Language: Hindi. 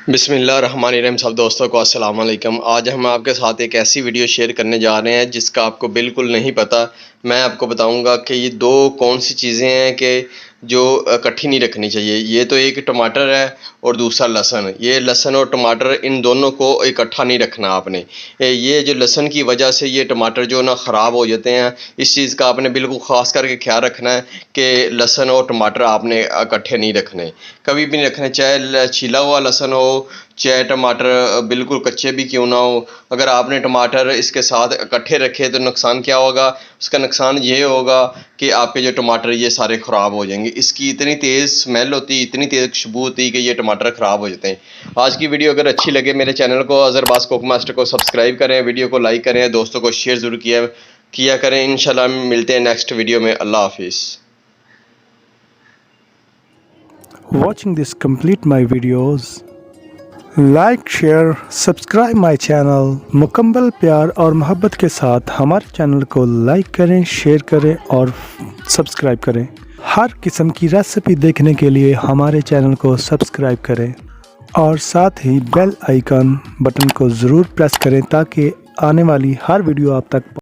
बिस्मिल्लाहिर्रहमानिर्रहीम। सब दोस्तों को अस्सलाम वालेकुम। आज हम आपके साथ एक ऐसी वीडियो शेयर करने जा रहे हैं जिसका आपको बिल्कुल नहीं पता। मैं आपको बताऊंगा कि ये दो कौन सी चीज़ें हैं कि जो इकट्ठी नहीं रखनी चाहिए। ये तो एक टमाटर है और दूसरा लहसुन। ये लहसुन और टमाटर इन दोनों को इकट्ठा नहीं रखना आपने। ये जो लहसुन की वजह से ये टमाटर जो ना ख़राब हो जाते हैं, इस चीज़ का आपने बिल्कुल ख़ास करके ख्याल रखना है कि लहसुन और टमाटर आपने इकट्ठे नहीं रखने, कभी भी नहीं रखने। चाहे छिला हुआ लहसुन हो, चाहे टमाटर बिल्कुल कच्चे भी क्यों ना हो। अगर आपने टमाटर इसके साथ इकट्ठे रखे तो नुकसान क्या होगा? उसका नुकसान ये होगा कि आपके जो टमाटर ये सारे ख़राब हो जाएंगे। इसकी इतनी तेज़ स्मेल होती है, इतनी तेज़ खुशबू होती है कि ये टमाटर ख़राब हो जाते हैं। आज की वीडियो अगर अच्छी लगे मेरे चैनल को अज़रबाज़ कुक मास्टर को सब्सक्राइब करें, वीडियो को लाइक करें, दोस्तों को शेयर ज़रूर किया करें। इंशाल्लाह मिलते हैं नेक्स्ट वीडियो में। अल्लाह हाफिज़। Watching this complete my videos, like share subscribe my channel. मुकम्मल प्यार और मोहब्बत के साथ हमारे चैनल को लाइक करें, शेयर करें और सब्सक्राइब करें। हर किस्म की रेसिपी देखने के लिए हमारे चैनल को सब्सक्राइब करें और साथ ही बेल आइकन बटन को ज़रूर प्रेस करें ताकि आने वाली हर वीडियो आप तक